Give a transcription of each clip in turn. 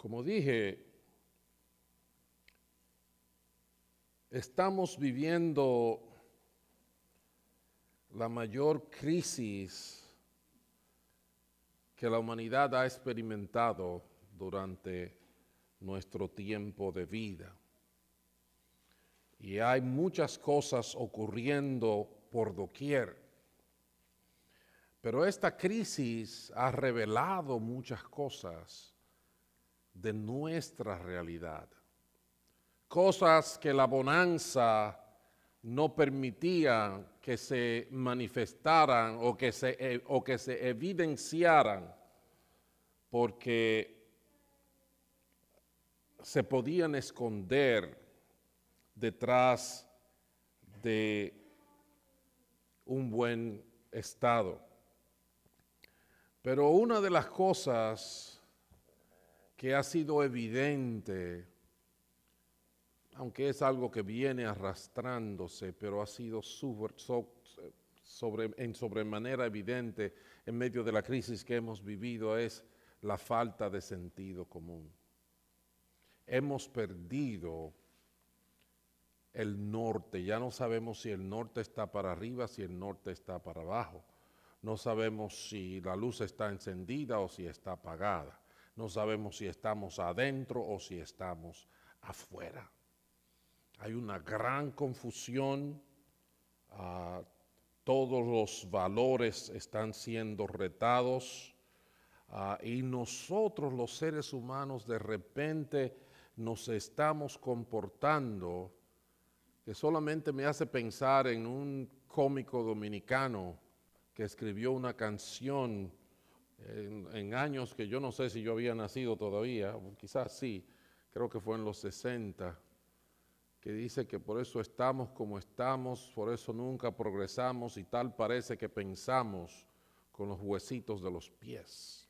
Como dije, estamos viviendo la mayor crisis que la humanidad ha experimentado durante nuestro tiempo de vida. Y hay muchas cosas ocurriendo por doquier. Pero esta crisis ha revelado muchas cosas de nuestra realidad. Cosas que la bonanza no permitía que se manifestaran o que se evidenciaran, porque se podían esconder detrás de un buen estado. Pero una de las cosas que ha sido evidente, aunque es algo que viene arrastrándose, pero ha sido en sobremanera evidente en medio de la crisis que hemos vivido, es la falta de sentido común. Hemos perdido el norte, ya no sabemos si el norte está para arriba, si el norte está para abajo. No sabemos si la luz está encendida o si está apagada. No sabemos si estamos adentro o si estamos afuera. Hay una gran confusión, todos los valores están siendo retados y nosotros los seres humanos de repente nos estamos comportando que solamente me hace pensar en un cómico dominicano que escribió una canción en años que yo no sé si yo había nacido todavía, quizás sí, creo que fue en los 60, que dice que por eso estamos como estamos, por eso nunca progresamos y tal parece que pensamos con los huesitos de los pies.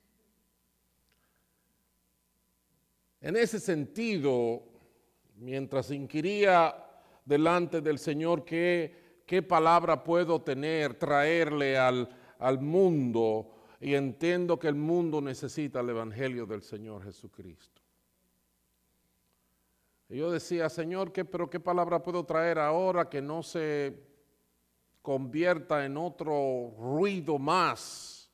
En ese sentido, mientras inquiría delante del Señor qué palabra puedo traerle al mundo, y entiendo que el mundo necesita el Evangelio del Señor Jesucristo. Y yo decía, Señor, pero ¿qué palabra puedo traer ahora que no se convierta en otro ruido más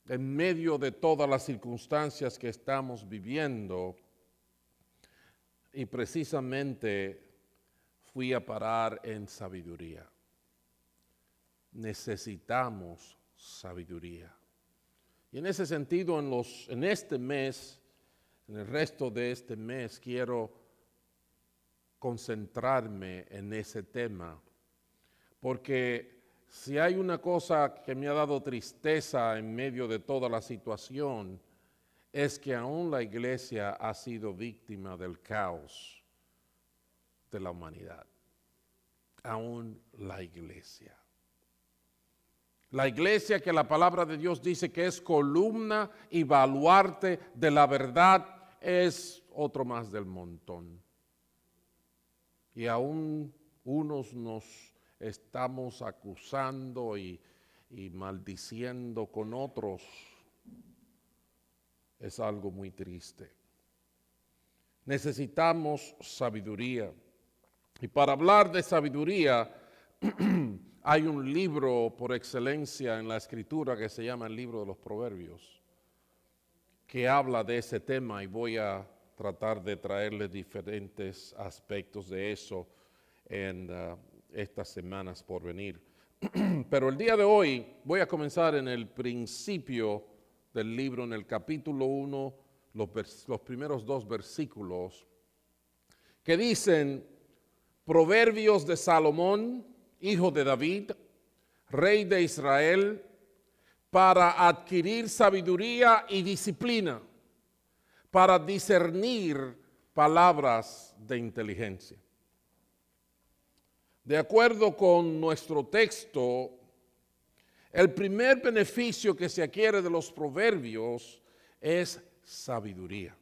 en medio de todas las circunstancias que estamos viviendo? Y precisamente fui a parar en sabiduría. Necesitamos sabiduría. Y en ese sentido, en este mes, en el resto de este mes, quiero concentrarme en ese tema, porque si hay una cosa que me ha dado tristeza en medio de toda la situación, es que aún la iglesia ha sido víctima del caos de la humanidad. Aún la iglesia. La iglesia que la palabra de Dios dice que es columna y baluarte de la verdad, es otro más del montón. Y aún unos nos estamos acusando y maldiciendo con otros. Es algo muy triste. Necesitamos sabiduría. Y para hablar de sabiduría, hay un libro por excelencia en la Escritura que se llama el libro de los Proverbios, que habla de ese tema, y voy a tratar de traerles diferentes aspectos de eso en estas semanas por venir. Pero el día de hoy voy a comenzar en el principio del libro, en el capítulo 1, los primeros 2 versículos, que dicen: Proverbios de Salomón, hijo de David, rey de Israel, para adquirir sabiduría y disciplina, para discernir palabras de inteligencia. De acuerdo con nuestro texto, el primer beneficio que se adquiere de los proverbios es sabiduría,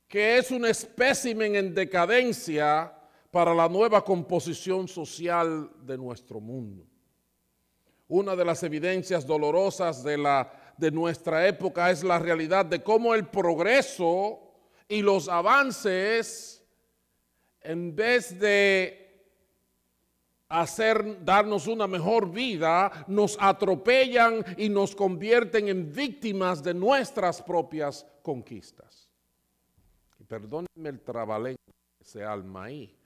que es un espécimen en decadencia para la nueva composición social de nuestro mundo. Una de las evidencias dolorosas de la de nuestra época es la realidad de cómo el progreso y los avances, en vez de darnos una mejor vida, nos atropellan y nos convierten en víctimas de nuestras propias conquistas. Y perdónenme el trabalengua que se alma ahí,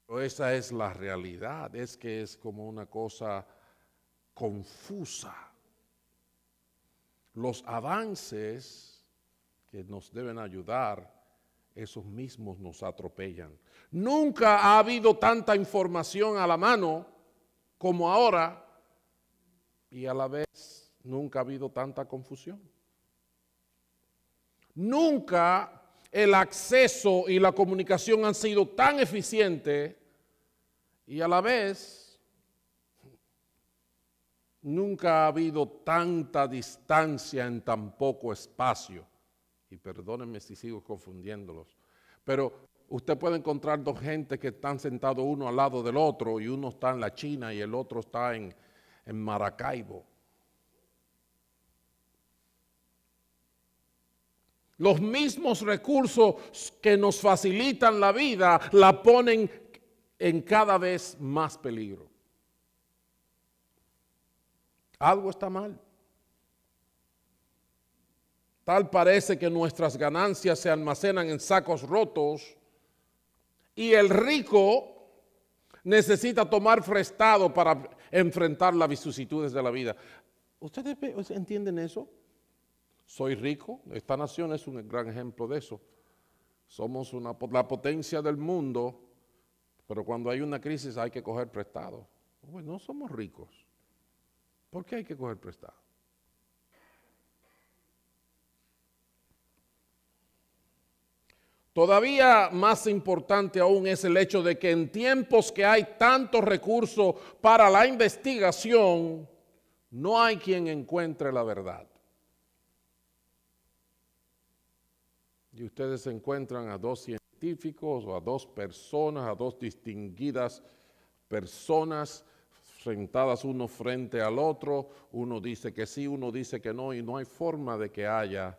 pero esa es la realidad, es que es como una cosa confusa. Los avances que nos deben ayudar, esos mismos nos atropellan. Nunca ha habido tanta información a la mano como ahora, y a la vez nunca ha habido tanta confusión. Nunca el acceso y la comunicación han sido tan eficientes, y a la vez nunca ha habido tanta distancia en tan poco espacio. Y perdónenme si sigo confundiéndolos, pero usted puede encontrar dos gente que están sentados uno al lado del otro, y uno está en la China y el otro está en Maracaibo. Los mismos recursos que nos facilitan la vida la ponen en cada vez más peligro. Algo está mal. Tal parece que nuestras ganancias se almacenan en sacos rotos y el rico necesita tomar prestado para enfrentar las vicisitudes de la vida. ¿Ustedes entienden eso? Soy rico. Esta nación es un gran ejemplo de eso. Somos la potencia del mundo, pero cuando hay una crisis hay que coger prestado. Bueno, no somos ricos. ¿Por qué hay que coger prestado? Todavía más importante aún es el hecho de que en tiempos que hay tantos recursos para la investigación, no hay quien encuentre la verdad. Y ustedes encuentran a dos científicos o a dos personas, a dos distinguidas personas sentadas uno frente al otro, uno dice que sí, uno dice que no, y no hay forma de que haya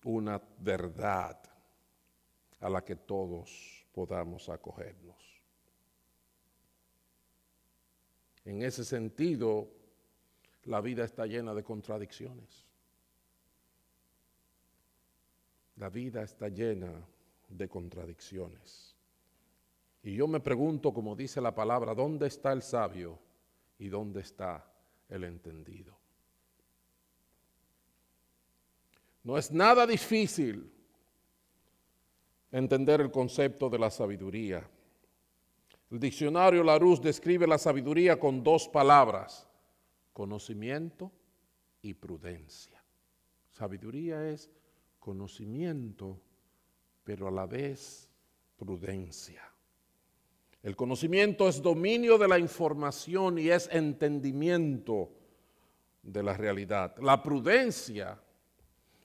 una verdad a la que todos podamos acogernos. En ese sentido, la vida está llena de contradicciones. La vida está llena de contradicciones. Y yo me pregunto, como dice la palabra, ¿dónde está el sabio y dónde está el entendido? No es nada difícil entender el concepto de la sabiduría. El diccionario Larousse describe la sabiduría con dos palabras: conocimiento y prudencia. Sabiduría es conocimiento, pero a la vez prudencia. El conocimiento es dominio de la información y es entendimiento de la realidad. La prudencia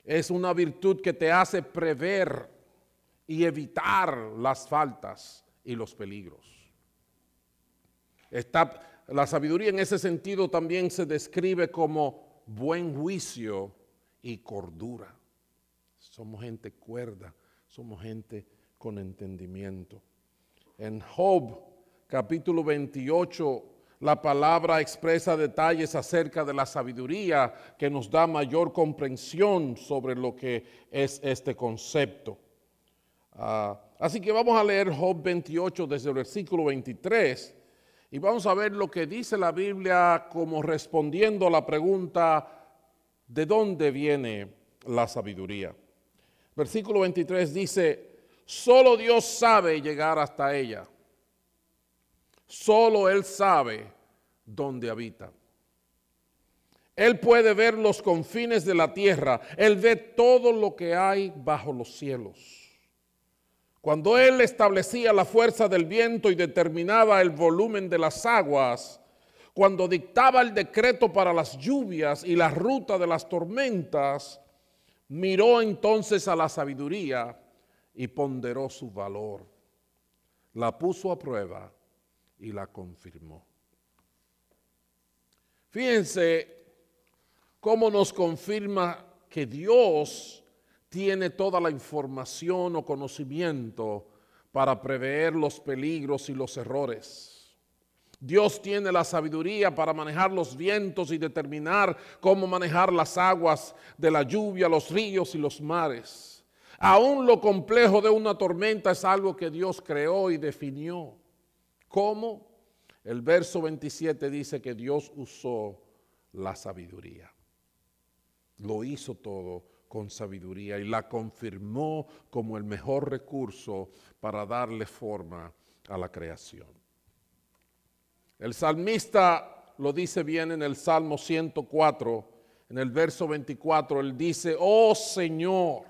es una virtud que te hace prever y evitar las faltas y los peligros. La sabiduría en ese sentido también se describe como buen juicio y cordura. Somos gente cuerda, somos gente con entendimiento. En Job, capítulo 28, la palabra expresa detalles acerca de la sabiduría que nos da mayor comprensión sobre lo que es este concepto. Así que vamos a leer Job 28 desde el versículo 23 y vamos a ver lo que dice la Biblia como respondiendo a la pregunta: ¿de dónde viene la sabiduría? Versículo 23 dice: solo Dios sabe llegar hasta ella. Solo Él sabe dónde habita. Él puede ver los confines de la tierra. Él ve todo lo que hay bajo los cielos. Cuando Él establecía la fuerza del viento y determinaba el volumen de las aguas, cuando dictaba el decreto para las lluvias y la ruta de las tormentas, miró entonces a la sabiduría y ponderó su valor. La puso a prueba y la confirmó. Fíjense ¿Cómo nos confirma que Dios tiene toda la información o conocimiento para prever los peligros y los errores? Dios tiene la sabiduría para manejar los vientos y determinar cómo manejar las aguas de la lluvia, los ríos y los mares. Aún lo complejo de una tormenta es algo que Dios creó y definió. ¿Cómo? El verso 27 dice que Dios usó la sabiduría. Lo hizo todo con sabiduría y la confirmó como el mejor recurso para darle forma a la creación. El salmista lo dice bien en el Salmo 104, en el verso 24, él dice: oh Señor,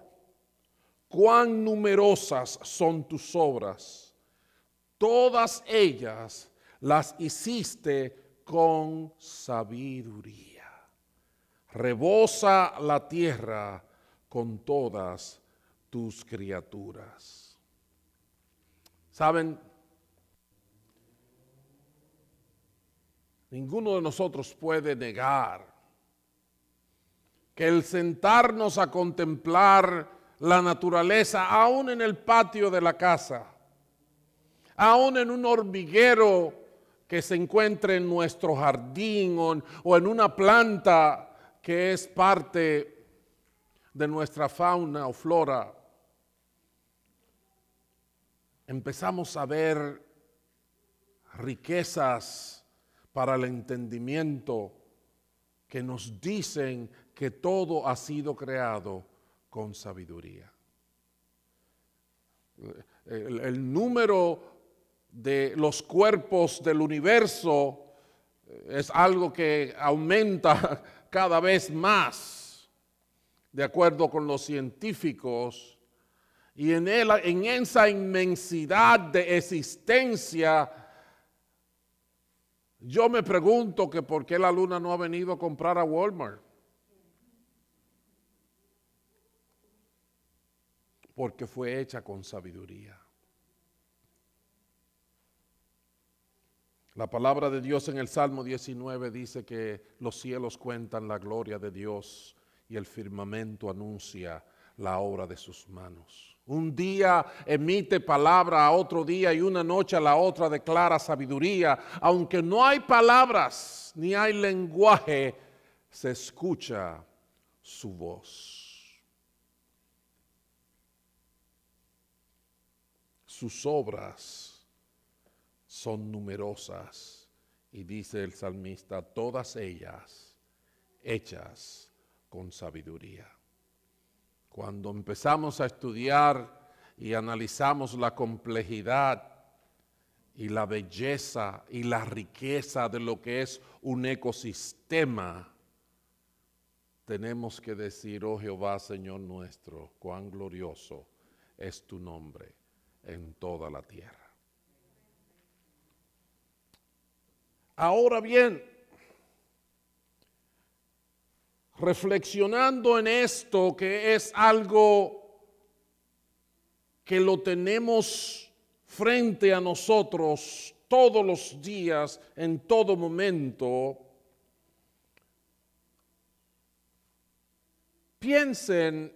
cuán numerosas son tus obras, todas ellas las hiciste con sabiduría. Rebosa la tierra con todas tus criaturas. ¿Saben? Ninguno de nosotros puede negar que el sentarnos a contemplar la naturaleza, aún en el patio de la casa, aún en un hormiguero que se encuentre en nuestro jardín o en una planta que es parte de nuestra fauna o flora, empezamos a ver riquezas para el entendimiento que nos dicen que todo ha sido creado con sabiduría. El número de los cuerpos del universo es algo que aumenta cada vez más, de acuerdo con los científicos, y en esa inmensidad de existencia, yo me pregunto que por qué la luna no ha venido a comprar a Walmart. Porque fue hecha con sabiduría. La palabra de Dios en el Salmo 19 dice que los cielos cuentan la gloria de Dios y el firmamento anuncia la obra de sus manos. Un día emite palabra a otro día y una noche a la otra declara sabiduría. Aunque no hay palabras ni hay lenguaje, se escucha su voz. Sus obras son numerosas, y dice el salmista, todas ellas hechas con sabiduría. Cuando empezamos a estudiar y analizamos la complejidad y la belleza y la riqueza de lo que es un ecosistema, tenemos que decir: oh Jehová, Señor nuestro, cuán glorioso es tu nombre en toda la tierra. Ahora bien, reflexionando en esto, que es algo que lo tenemos frente a nosotros todos los días, en todo momento, piensen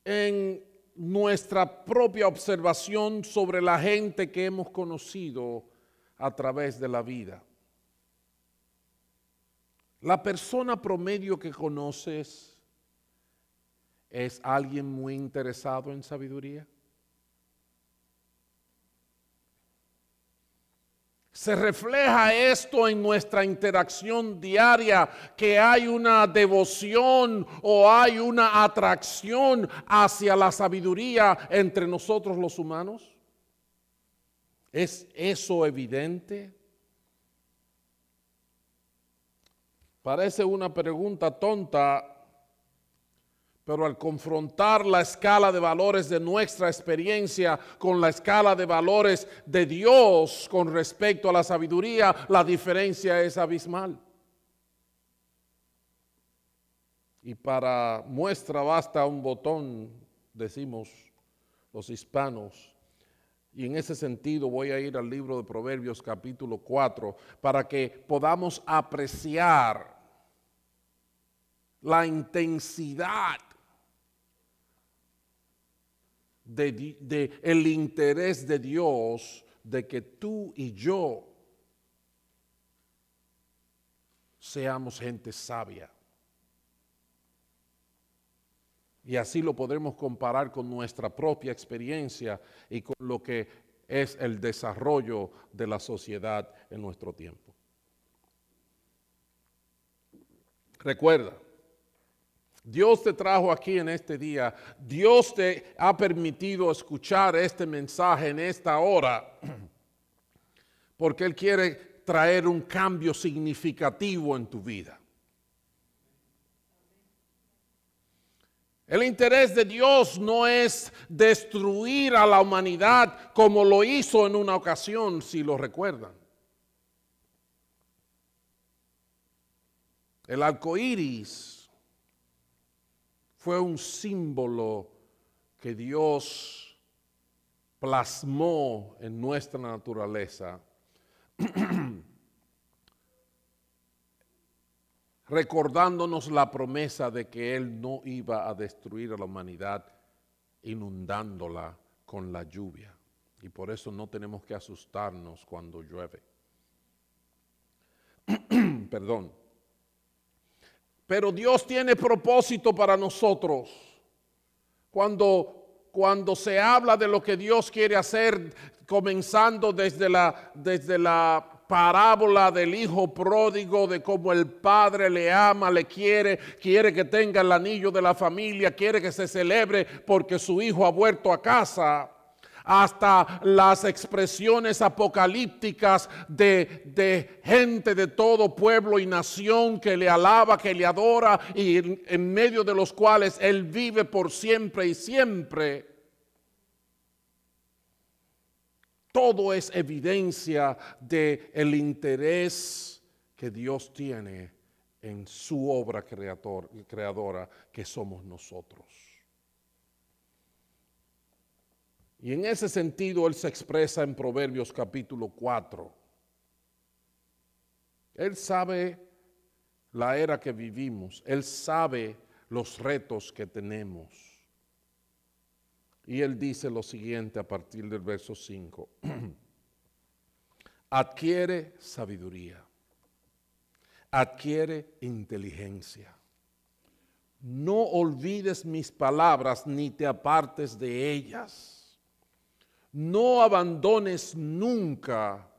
en nuestra propia observación sobre la gente que hemos conocido a través de la vida. La persona promedio que conoces es alguien muy interesado en sabiduría. Se refleja esto en nuestra interacción diaria, que hay una devoción o hay una atracción hacia la sabiduría entre nosotros los humanos. ¿Es eso evidente? Parece una pregunta tonta, pero al confrontar la escala de valores de nuestra experiencia con la escala de valores de Dios con respecto a la sabiduría, la diferencia es abismal. Y para muestra basta un botón, decimos los hispanos. Y en ese sentido voy a ir al libro de Proverbios capítulo 4 para que podamos apreciar la intensidad de el interés de Dios de que tú y yo seamos gente sabia. Y así lo podremos comparar con nuestra propia experiencia y con lo que es el desarrollo de la sociedad en nuestro tiempo. Recuerda, Dios te trajo aquí en este día, Dios te ha permitido escuchar este mensaje en esta hora, porque Él quiere traer un cambio significativo en tu vida. El interés de Dios no es destruir a la humanidad como lo hizo en una ocasión, si lo recuerdan. El arco iris fue un símbolo que Dios plasmó en nuestra naturaleza, recordándonos la promesa de que Él no iba a destruir a la humanidad inundándola con la lluvia. Y por eso no tenemos que asustarnos cuando llueve. Perdón. Pero Dios tiene propósito para nosotros. Cuando se habla de lo que Dios quiere hacer, comenzando desde la parábola del hijo pródigo, de cómo el padre le ama, le quiere que tenga el anillo de la familia, quiere que se celebre porque su hijo ha vuelto a casa, hasta las expresiones apocalípticas de gente de todo pueblo y nación que le alaba, que le adora y en medio de los cuales Él vive por siempre y siempre. Todo es evidencia del interés que Dios tiene en su obra creadora que somos nosotros. Y en ese sentido Él se expresa en Proverbios capítulo 4. Él sabe la era que vivimos, Él sabe los retos que tenemos. Y Él dice lo siguiente a partir del verso 5. Adquiere sabiduría, adquiere inteligencia. No olvides mis palabras ni te apartes de ellas. No abandones nunca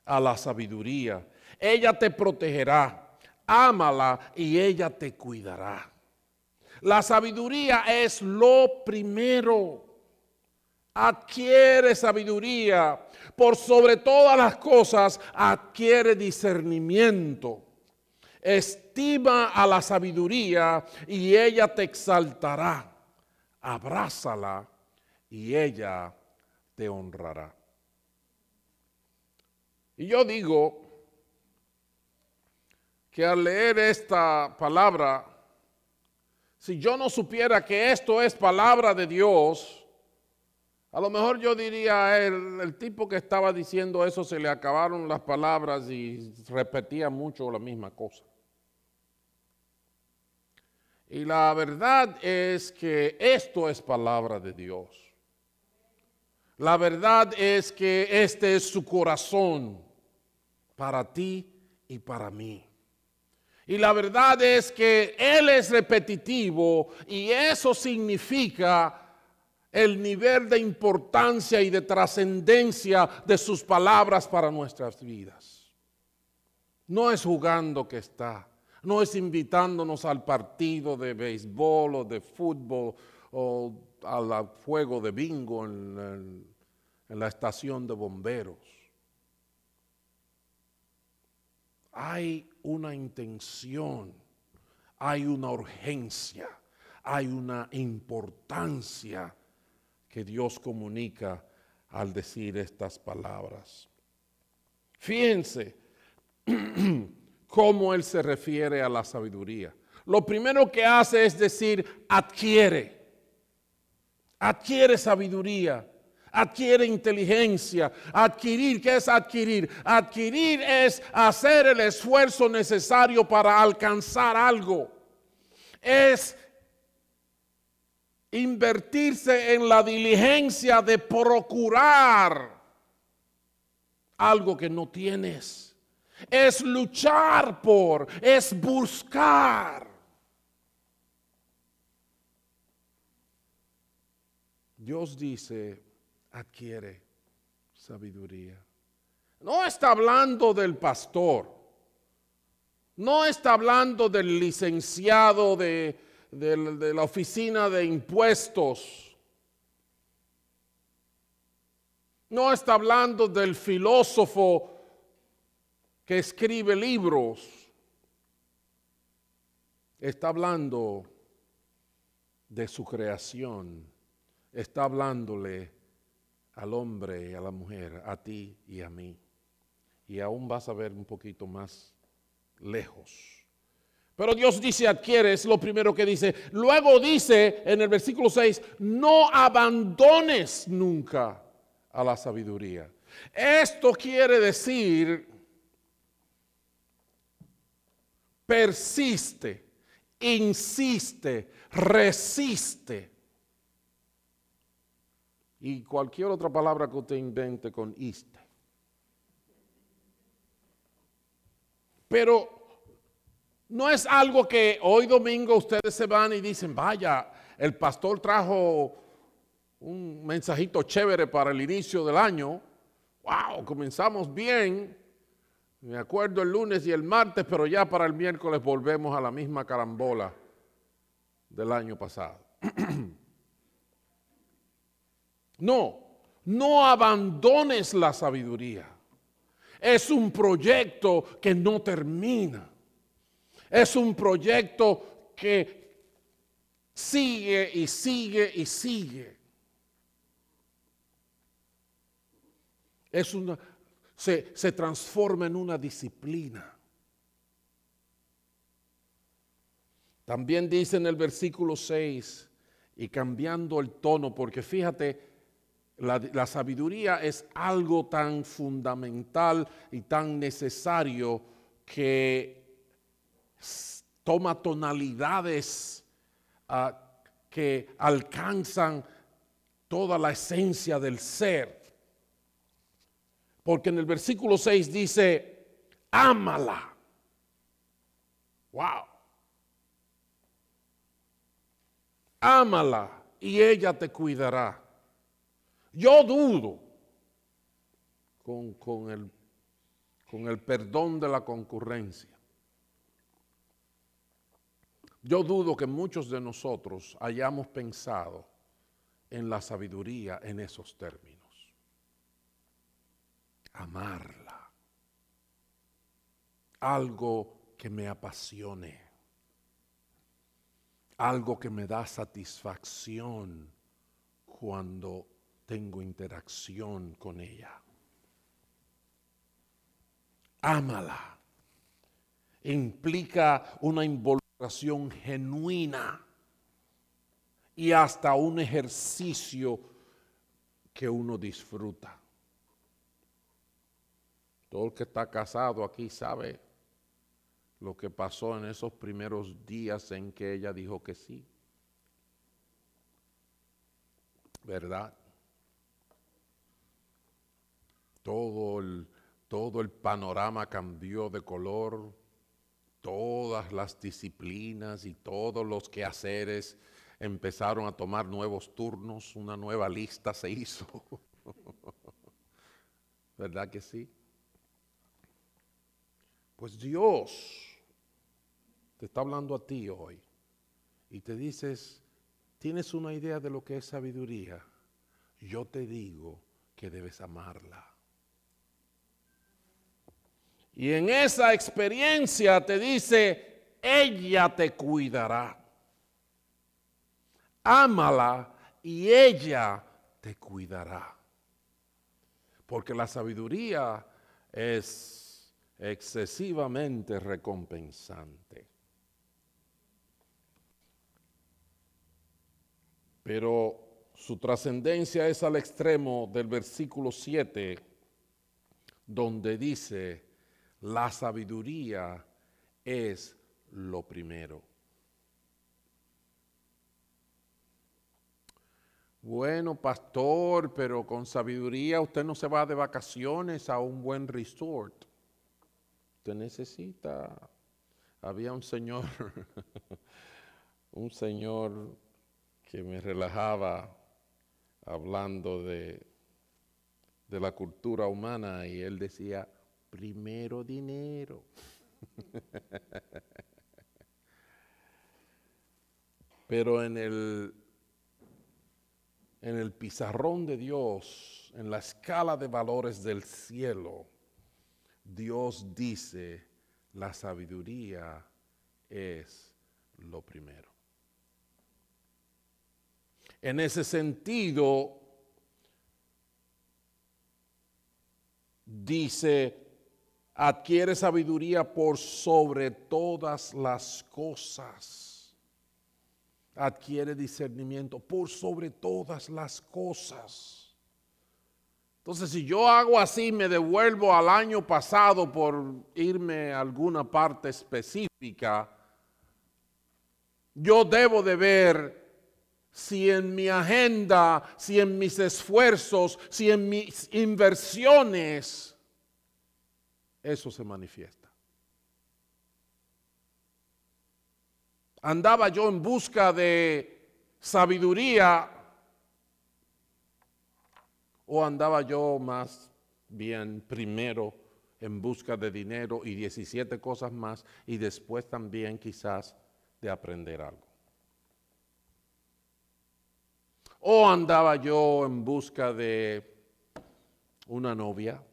a la sabiduría. Ella te protegerá, ámala y ella te cuidará. La sabiduría es lo primero. Adquiere sabiduría. Por sobre todas las cosas, adquiere discernimiento. Estima a la sabiduría y ella te exaltará. Abrázala y ella te honrará. Y yo digo que al leer esta palabra, si yo no supiera que esto es palabra de Dios, a lo mejor yo diría, el tipo que estaba diciendo eso se le acabaron las palabras y repetía mucho la misma cosa. Y la verdad es que esto es palabra de Dios. La verdad es que este es su corazón para ti y para mí. Y la verdad es que Él es repetitivo y eso significa el nivel de importancia y de trascendencia de sus palabras para nuestras vidas. No es jugando que está, no es invitándonos al partido de béisbol o de fútbol o al juego de bingo en la estación de bomberos. Hay una intención, hay una urgencia, hay una importancia que Dios comunica al decir estas palabras. Fíjense cómo Él se refiere a la sabiduría. Lo primero que hace es decir, adquiere sabiduría, adquiere inteligencia. Adquirir, ¿qué es adquirir? Adquirir es hacer el esfuerzo necesario para alcanzar algo. es invertirse en la diligencia de procurar algo que no tienes. Es luchar por, es buscar. Dios dice, adquiere sabiduría. No está hablando del pastor. No está hablando del licenciado de la oficina de impuestos. No está hablando del filósofo que escribe libros. Está hablando de su creación. Está hablándole al hombre y a la mujer, a ti y a mí. Y aún vas a ver un poquito más lejos. Pero Dios dice adquiere, es lo primero que dice. Luego dice en el versículo 6, no abandones nunca a la sabiduría. Esto quiere decir, persiste, insiste, resiste. Y cualquier otra palabra que usted invente con iste. Pero no es algo que hoy domingo ustedes se van y dicen, vaya, el pastor trajo un mensajito chévere para el inicio del año. Wow, comenzamos bien. Me acuerdo el lunes y el martes, pero ya para el miércoles volvemos a la misma carambola del año pasado. No abandones la sabiduría. Es un proyecto que no termina. Es un proyecto que sigue y sigue y sigue. Se transforma en una disciplina. También dice en el versículo 6, y cambiando el tono, porque fíjate, la sabiduría es algo tan fundamental y tan necesario que toma tonalidades que alcanzan toda la esencia del ser. Porque en el versículo 6 dice, ámala. Wow. Ámala y ella te cuidará. Yo dudo, con el perdón de la concurrencia, yo dudo que muchos de nosotros hayamos pensado en la sabiduría en esos términos. Amarla. Algo que me apasione. Algo que me da satisfacción cuando tengo interacción con ella. Ámala. Implica una involucración genuina y hasta un ejercicio que uno disfruta. Todo el que está casado aquí sabe lo que pasó en esos primeros días en que ella dijo que sí. ¿Verdad? Todo el panorama cambió de color, todas las disciplinas y todos los quehaceres empezaron a tomar nuevos turnos, una nueva lista se hizo. ¿Verdad que sí? Pues Dios te está hablando a ti hoy y te dices, ¿tienes una idea de lo que es sabiduría? Yo te digo que debes amarla. Y en esa experiencia te dice, ella te cuidará. Ámala y ella te cuidará. Porque la sabiduría es excesivamente recompensante. Pero su trascendencia es al extremo del versículo 7, donde dice, la sabiduría es lo primero. Bueno, pastor, pero con sabiduría usted no se va de vacaciones a un buen resort. Usted necesita. Había un señor, un señor que me relajaba hablando de la cultura humana y él decía, primero dinero. Pero en el pizarrón de Dios, en la escala de valores del cielo, Dios dice, la sabiduría es lo primero. En ese sentido, dice, adquiere sabiduría por sobre todas las cosas. Adquiere discernimiento por sobre todas las cosas. Entonces, si yo hago así, me devuelvo al año pasado por irme a alguna parte específica, yo debo de ver si en mi agenda, si en mis esfuerzos, si en mis inversiones, eso se manifiesta. Andaba yo en busca de sabiduría o andaba yo más bien primero en busca de dinero y 17 cosas más y después también quizás de aprender algo. O andaba yo en busca de una novia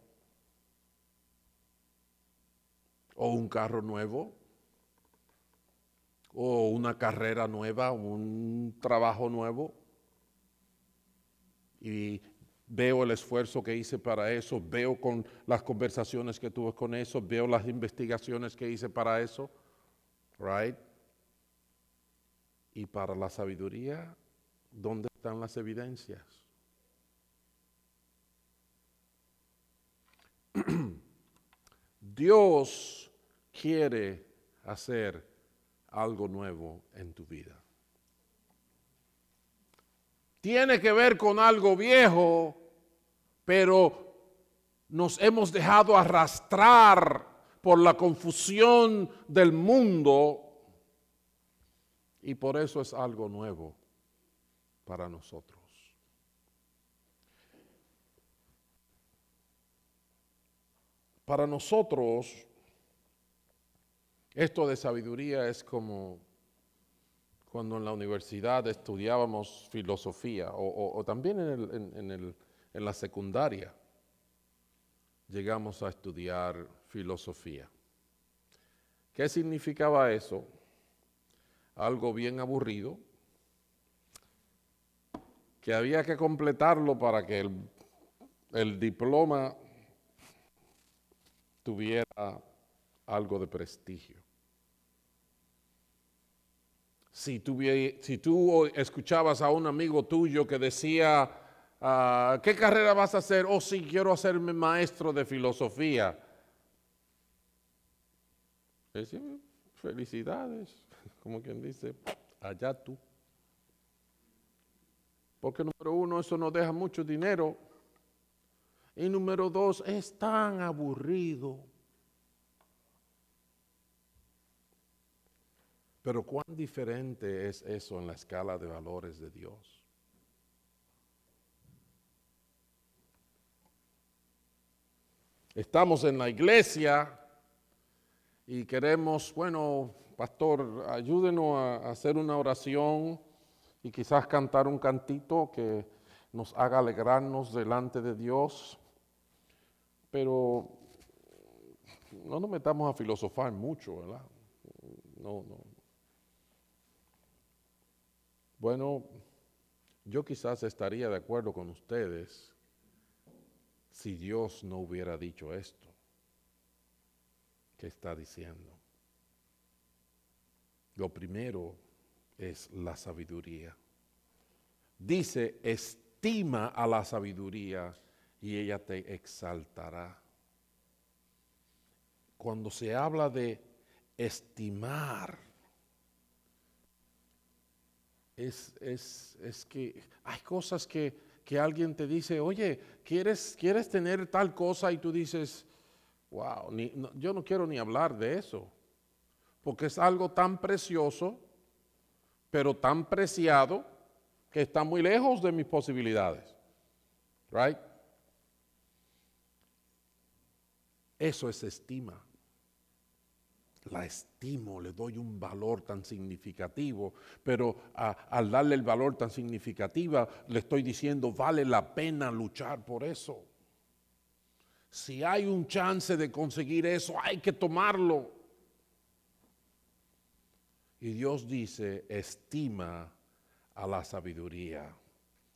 o un carro nuevo o una carrera nueva, un trabajo nuevo y veo el esfuerzo que hice para eso, veo con las conversaciones que tuve con eso, veo las investigaciones que hice para eso, right? Y para la sabiduría, ¿dónde están las evidencias? Dios quiere hacer algo nuevo en tu vida. Tiene que ver con algo viejo, pero nos hemos dejado arrastrar por la confusión del mundo y por eso es algo nuevo para nosotros. Para nosotros, esto de sabiduría es como cuando en la universidad estudiábamos filosofía o también en la secundaria llegamos a estudiar filosofía. ¿Qué significaba eso? Algo bien aburrido, que había que completarlo para que el diploma tuviera algo de prestigio. Si tú escuchabas a un amigo tuyo que decía, ¿qué carrera vas a hacer? Oh, sí, quiero hacerme maestro de filosofía. Decía, felicidades, como quien dice, allá tú. Porque número uno, eso nos deja mucho dinero. Y número dos, es tan aburrido. Pero cuán diferente es eso en la escala de valores de Dios. Estamos en la iglesia y queremos, bueno, pastor, ayúdenos a hacer una oración y quizás cantar un cantito que nos haga alegrarnos delante de Dios. Pero no nos metamos a filosofar mucho, ¿verdad? No. Bueno, yo quizás estaría de acuerdo con ustedes si Dios no hubiera dicho esto que está diciendo. Lo primero es la sabiduría. Dice, estima a la sabiduría y ella te exaltará. Cuando se habla de estimar, es que hay cosas que alguien te dice, oye, ¿quieres tener tal cosa? Y tú dices, wow, yo no quiero ni hablar de eso, porque es algo tan precioso, pero tan preciado, que está muy lejos de mis posibilidades. Right? Eso es estima. La estimo, le doy un valor tan significativo, pero al darle el valor tan significativo, le estoy diciendo, vale la pena luchar por eso. Si hay un chance de conseguir eso, hay que tomarlo. Y Dios dice, estima a la sabiduría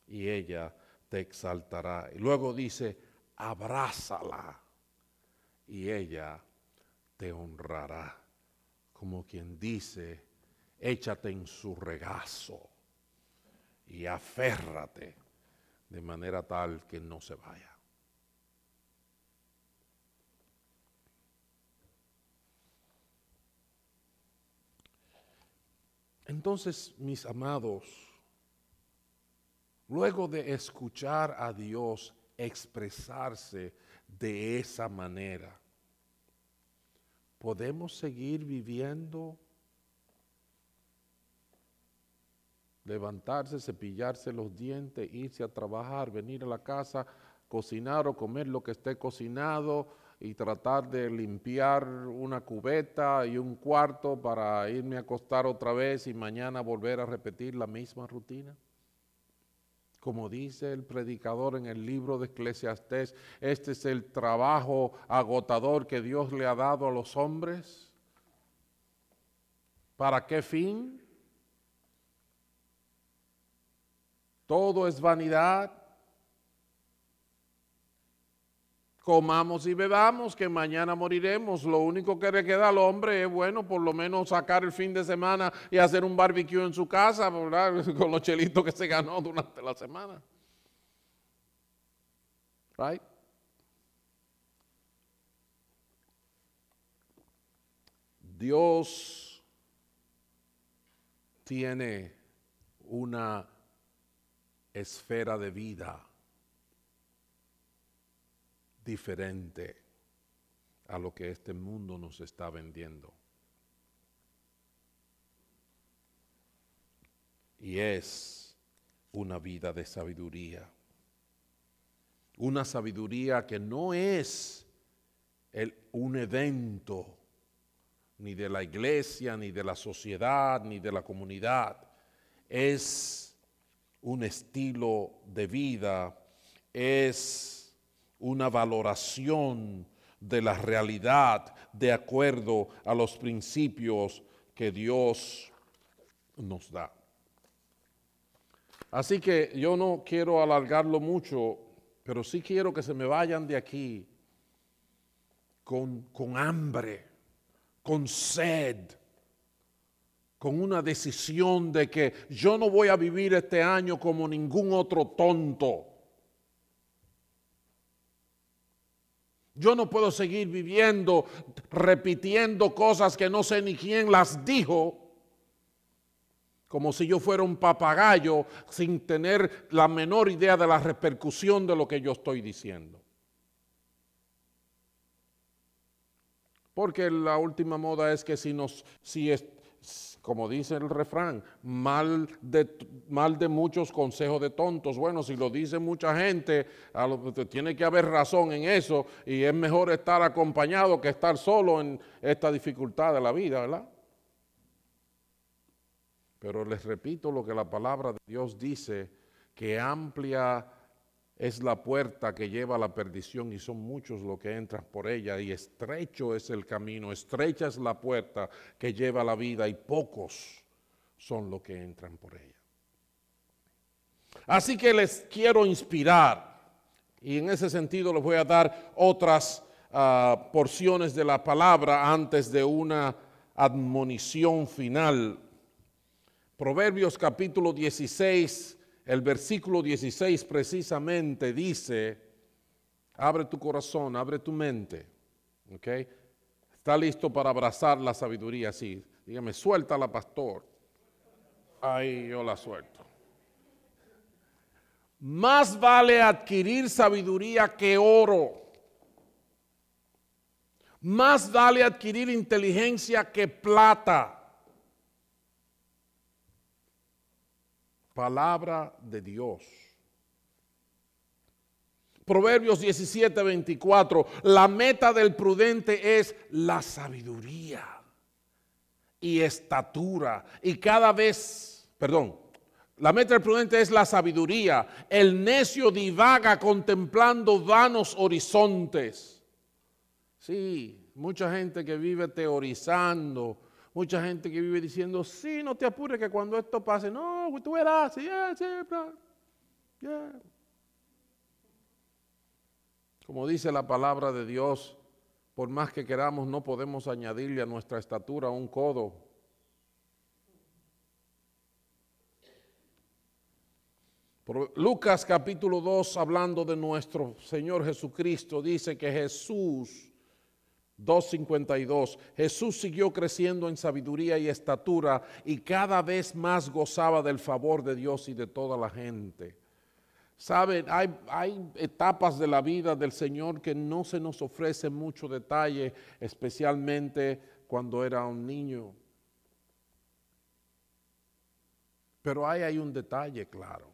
y ella te exaltará. Y luego dice, abrázala y ella te honrará. Como quien dice, échate en su regazo y aférrate de manera tal que no se vaya. Entonces, mis amados, luego de escuchar a Dios expresarse de esa manera, ¿podemos seguir viviendo? Levantarse, cepillarse los dientes, irse a trabajar, venir a la casa, cocinar o comer lo que esté cocinado y tratar de limpiar una cubeta y un cuarto para irme a acostar otra vez y mañana volver a repetir la misma rutina. Como dice el predicador en el libro de Eclesiastés, este es el trabajo agotador que Dios le ha dado a los hombres. ¿Para qué fin? Todo es vanidad. Comamos y bebamos, que mañana moriremos. Lo único que le queda al hombre es, bueno, por lo menos sacar el fin de semana y hacer un barbecue en su casa, ¿verdad? Con los chelitos que se ganó durante la semana. Right? Dios tiene una esfera de vida diferente a lo que este mundo nos está vendiendo. Y es una vida de sabiduría. Una sabiduría que no es un evento ni de la iglesia, ni de la sociedad, ni de la comunidad. Es un estilo de vida, es una valoración de la realidad de acuerdo a los principios que Dios nos da. Así que yo no quiero alargarlo mucho, pero sí quiero que se me vayan de aquí con hambre, con sed, con una decisión de que yo no voy a vivir este año como ningún otro tonto. Yo no puedo seguir viviendo, repitiendo cosas que no sé ni quién las dijo, como si yo fuera un papagayo sin tener la menor idea de la repercusión de lo que yo estoy diciendo. Porque la última moda es que como dice el refrán, mal de muchos consejos de tontos. Bueno, si lo dice mucha gente, tiene que haber razón en eso y es mejor estar acompañado que estar solo en esta dificultad de la vida, ¿verdad? Pero les repito lo que la palabra de Dios dice, que amplia es la puerta que lleva a la perdición y son muchos los que entran por ella, y estrecho es el camino, estrecha es la puerta que lleva a la vida y pocos son los que entran por ella. Así que les quiero inspirar y en ese sentido les voy a dar otras porciones de la palabra antes de una admonición final. Proverbios capítulo 16, el versículo 16 precisamente dice, abre tu corazón, abre tu mente, ¿ok? ¿Está listo para abrazar la sabiduría? Sí, dígame, suéltala, pastor. Ahí yo la suelto. Más vale adquirir sabiduría que oro. Más vale adquirir inteligencia que plata. Palabra de Dios. Proverbios 17:24. La meta del prudente es la sabiduría y estatura. Y cada vez, la meta del prudente es la sabiduría. El necio divaga contemplando vanos horizontes. Sí, mucha gente que vive teorizando, mucha gente que vive diciendo, sí, no te apures que cuando esto pase, no, tú verás, Como dice la palabra de Dios, por más que queramos, no podemos añadirle a nuestra estatura un codo. Lucas capítulo 2, hablando de nuestro Señor Jesucristo, dice que Jesús, 2:52, Jesús siguió creciendo en sabiduría y estatura y cada vez más gozaba del favor de Dios y de toda la gente. Saben, hay etapas de la vida del Señor que no se nos ofrece mucho detalle, especialmente cuando era un niño. Pero hay un detalle claro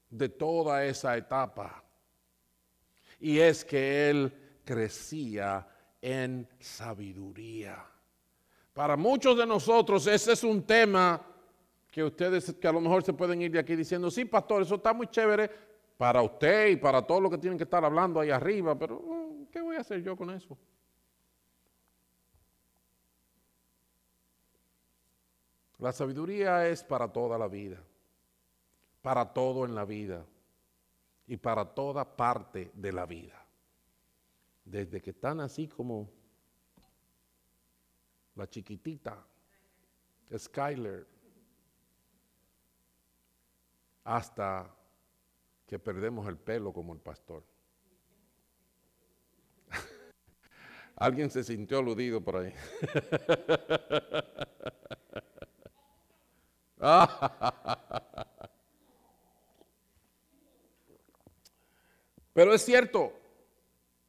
de toda esa etapa, y es que Él crecía en sabiduría. Para muchos de nosotros ese es un tema que ustedes que a lo mejor se pueden ir de aquí diciendo, sí, pastor, eso está muy chévere para usted y para todos los que tienen que estar hablando ahí arriba, pero ¿qué voy a hacer yo con eso? La sabiduría es para toda la vida, para todo en la vida y para toda parte de la vida. Desde que están así como la chiquitita, Skyler, hasta que perdemos el pelo como el pastor. Alguien se sintió aludido por ahí. Pero es cierto,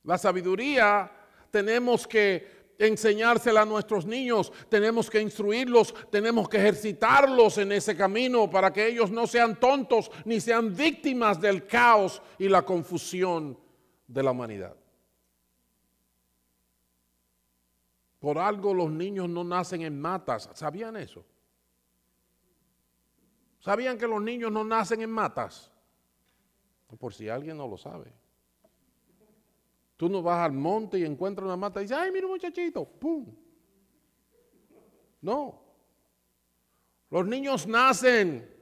la sabiduría tenemos que enseñársela a nuestros niños, tenemos que instruirlos, tenemos que ejercitarlos en ese camino para que ellos no sean tontos ni sean víctimas del caos y la confusión de la humanidad. Por algo los niños no nacen en matas, ¿sabían eso? ¿Sabían que los niños no nacen en matas? Por si alguien no lo sabe. Tú no vas al monte y encuentras una mata y dices, ay, mira un muchachito, ¡pum! No. Los niños nacen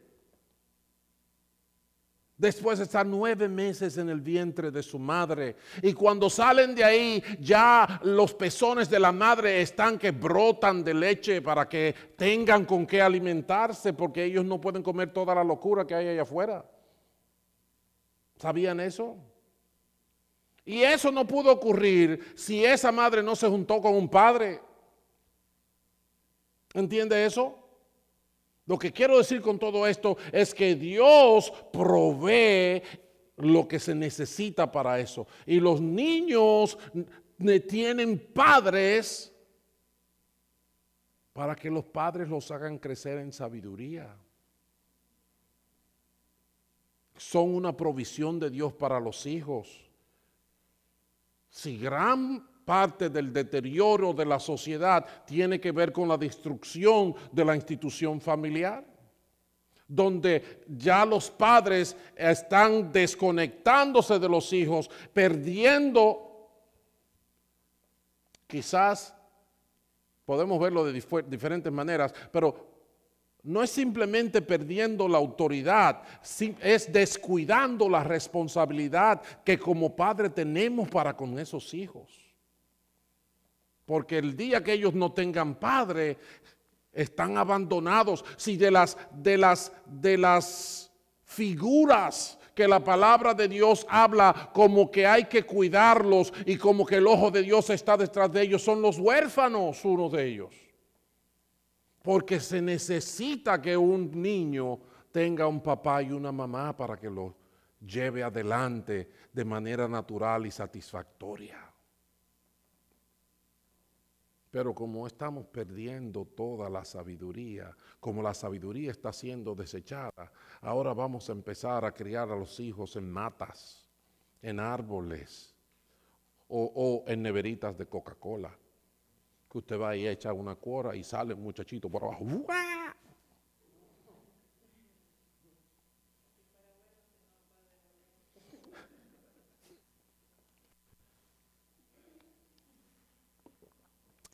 después de estar 9 meses en el vientre de su madre. Y cuando salen de ahí, ya los pezones de la madre están que brotan de leche para que tengan con qué alimentarse, porque ellos no pueden comer toda la locura que hay allá afuera. ¿Sabían eso? Y eso no pudo ocurrir si esa madre no se juntó con un padre. ¿Entiende eso? Lo que quiero decir con todo esto es que Dios provee lo que se necesita para eso. Y los niños tienen padres para que los padres los hagan crecer en sabiduría. Son una provisión de Dios para los hijos. Si gran parte del deterioro de la sociedad tiene que ver con la destrucción de la institución familiar, donde ya los padres están desconectándose de los hijos, perdiendo, quizás podemos verlo de diferentes maneras, pero no es simplemente perdiendo la autoridad, es descuidando la responsabilidad que como padre tenemos para con esos hijos. Porque el día que ellos no tengan padre, están abandonados. Si de las figuras que la palabra de Dios habla como que hay que cuidarlos y como que el ojo de Dios está detrás de ellos, son los huérfanos, uno de ellos. Porque se necesita que un niño tenga un papá y una mamá para que lo lleve adelante de manera natural y satisfactoria. Pero como estamos perdiendo toda la sabiduría, como la sabiduría está siendo desechada, ahora vamos a empezar a criar a los hijos en matas, en árboles o en neveritas de Coca-Cola. Que usted va y echa una cuora y sale un muchachito por abajo. ¡Uah!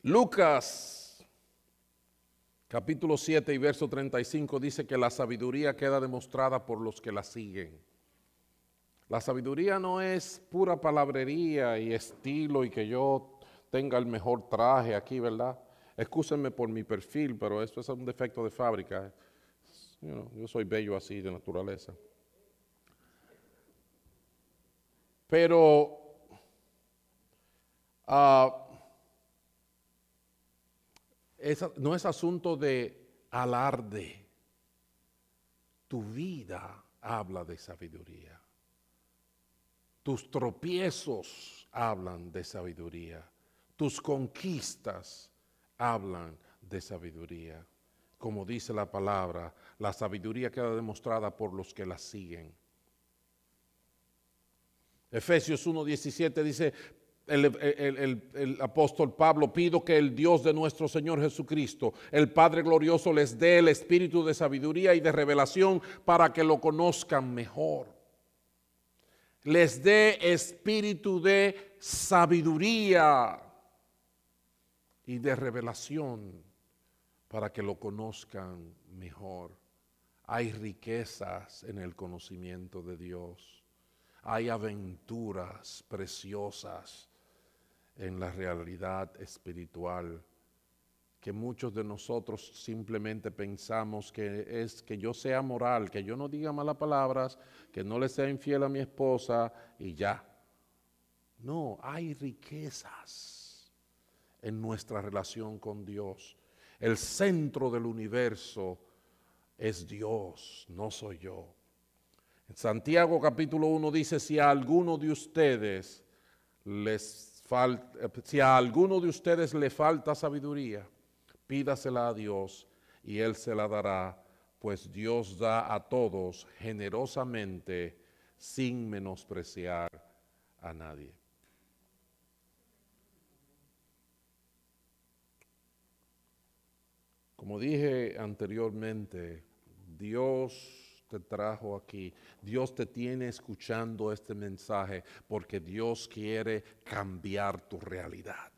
Lucas, capítulo 7 y verso 35 dice que la sabiduría queda demostrada por los que la siguen. La sabiduría no es pura palabrería y estilo y que yo tenga el mejor traje aquí, ¿verdad? Excúsenme por mi perfil, pero esto es un defecto de fábrica. Yo soy bello así de naturaleza. Pero no es asunto de alarde. Tu vida habla de sabiduría. Tus tropiezos hablan de sabiduría. Tus conquistas hablan de sabiduría. Como dice la palabra, la sabiduría queda demostrada por los que la siguen. Efesios 1:17 dice, el apóstol Pablo: pido que el Dios de nuestro Señor Jesucristo, el Padre glorioso, les dé el espíritu de sabiduría y de revelación para que lo conozcan mejor. Les dé espíritu de sabiduría y de revelación para que lo conozcan mejor. Hay riquezas en el conocimiento de Dios. Hay aventuras preciosas en la realidad espiritual que muchos de nosotros simplemente pensamos que es que yo sea moral, que yo no diga malas palabras, que no le sea infiel a mi esposa y ya. No, hay riquezas en nuestra relación con Dios. El centro del universo es Dios, no soy yo. En Santiago capítulo 1 dice, si a alguno de ustedes le falta sabiduría, pídasela a Dios y Él se la dará, pues Dios da a todos generosamente sin menospreciar a nadie. Como dije anteriormente, Dios te trajo aquí, Dios te tiene escuchando este mensaje porque Dios quiere cambiar tu realidad.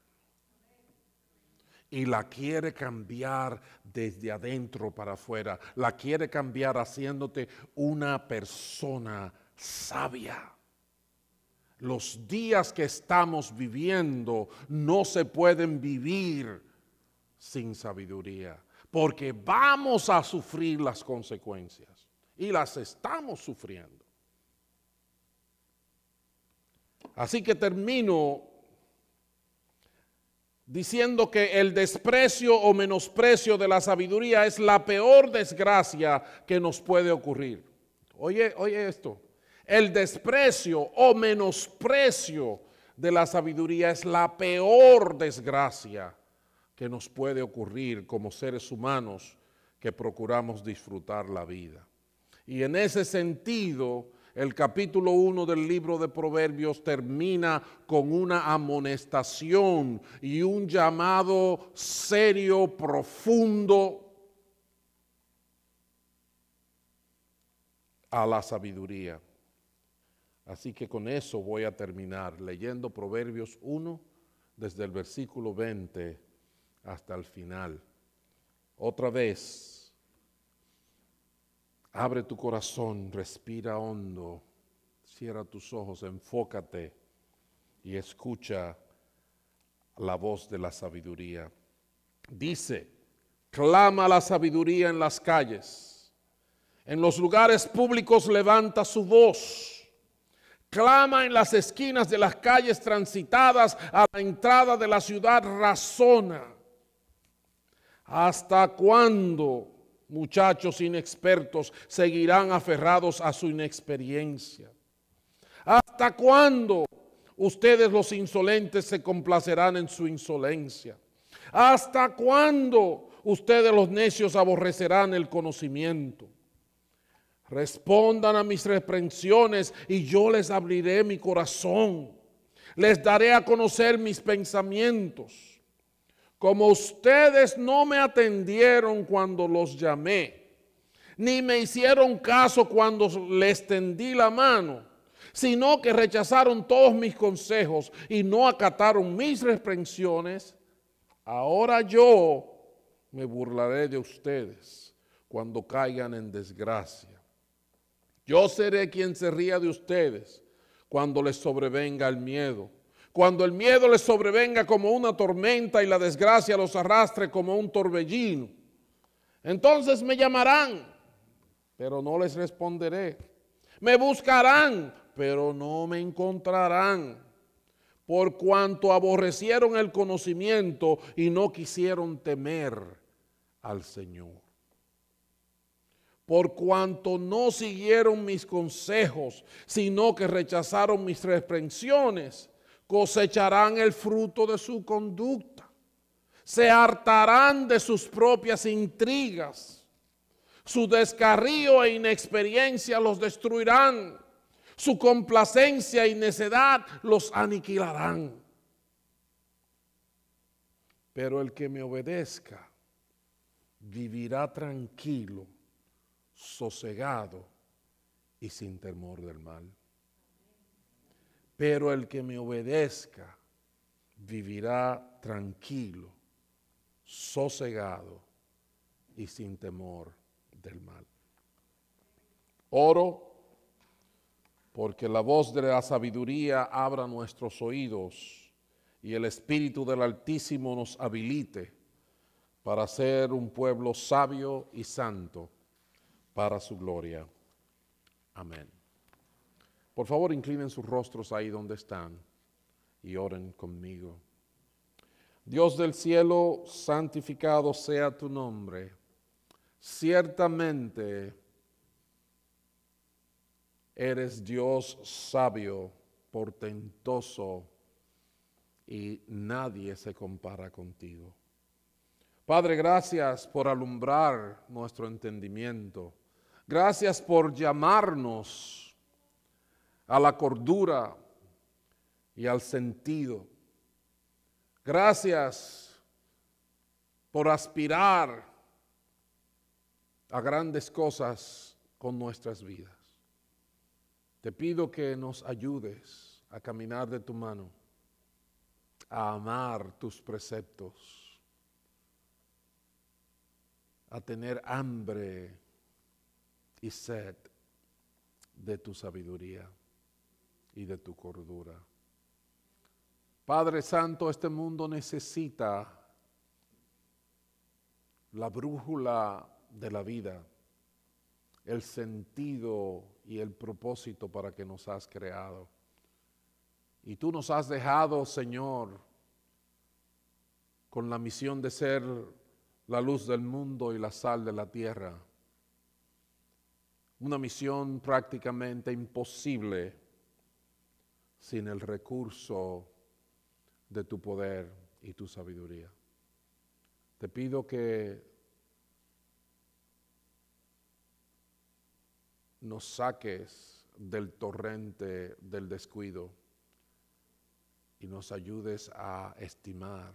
Y la quiere cambiar desde adentro para afuera. La quiere cambiar haciéndote una persona sabia. Los días que estamos viviendo no se pueden vivir sin sabiduría, porque vamos a sufrir las consecuencias y las estamos sufriendo. Así que termino diciendo que el desprecio o menosprecio de la sabiduría es la peor desgracia que nos puede ocurrir. Oye esto, el desprecio o menosprecio de la sabiduría es la peor desgracia que nos puede ocurrir como seres humanos que procuramos disfrutar la vida. Y en ese sentido, el capítulo 1 del libro de Proverbios termina con una amonestación y un llamado serio, profundo a la sabiduría. Así que con eso voy a terminar leyendo Proverbios 1 desde el versículo 20 hasta el final. Otra vez. Abre tu corazón, respira hondo, cierra tus ojos, enfócate y escucha la voz de la sabiduría. Dice, clama la sabiduría en las calles, en los lugares públicos levanta su voz, clama en las esquinas de las calles transitadas, a la entrada de la ciudad razona. ¿Hasta cuándo, muchachos inexpertos, seguirán aferrados a su inexperiencia? ¿Hasta cuándo ustedes los insolentes se complacerán en su insolencia? ¿Hasta cuándo ustedes los necios aborrecerán el conocimiento? Respondan a mis reprensiones y yo les abriré mi corazón. Les daré a conocer mis pensamientos. Como ustedes no me atendieron cuando los llamé, ni me hicieron caso cuando les tendí la mano, sino que rechazaron todos mis consejos y no acataron mis reprensiones, ahora yo me burlaré de ustedes cuando caigan en desgracia. Yo seré quien se ría de ustedes cuando les sobrevenga el miedo. Cuando el miedo les sobrevenga como una tormenta y la desgracia los arrastre como un torbellino. Entonces me llamarán, pero no les responderé. Me buscarán, pero no me encontrarán. Por cuanto aborrecieron el conocimiento y no quisieron temer al Señor. Por cuanto no siguieron mis consejos, sino que rechazaron mis reprensiones, cosecharán el fruto de su conducta. Se hartarán de sus propias intrigas. Su descarrío e inexperiencia los destruirán. Su complacencia y necedad los aniquilarán. Pero el que me obedezca vivirá tranquilo, sosegado y sin temor del mal. Pero el que me obedezca vivirá tranquilo, sosegado y sin temor del mal. Oro porque la voz de la sabiduría abra nuestros oídos y el Espíritu del Altísimo nos habilite para ser un pueblo sabio y santo para su gloria. Amén. Por favor, inclinen sus rostros ahí donde están y oren conmigo. Dios del cielo, santificado sea tu nombre. Ciertamente eres Dios sabio, portentoso, y nadie se compara contigo. Padre, gracias por alumbrar nuestro entendimiento. Gracias por llamarnos a la cordura y al sentido. Gracias por aspirar a grandes cosas con nuestras vidas. Te pido que nos ayudes a caminar de tu mano, a amar tus preceptos, a tener hambre y sed de tu sabiduría y de tu cordura. Padre Santo, este mundo necesita la brújula de la vida, el sentido y el propósito para que nos has creado. Y tú nos has dejado, Señor, con la misión de ser la luz del mundo y la sal de la tierra. Una misión prácticamente imposible sin el recurso de tu poder y tu sabiduría. Te pido que nos saques del torrente del descuido y nos ayudes a estimar,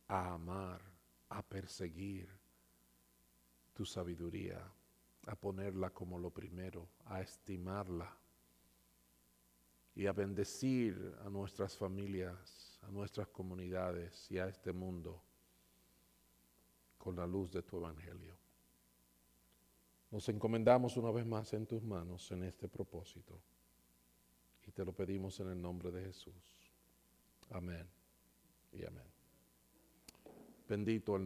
a amar, a perseguir tu sabiduría, a ponerla como lo primero, a estimarla y a bendecir a nuestras familias, a nuestras comunidades y a este mundo con la luz de tu evangelio. Nos encomendamos una vez más en tus manos en este propósito y te lo pedimos en el nombre de Jesús. Amén y amén. Bendito el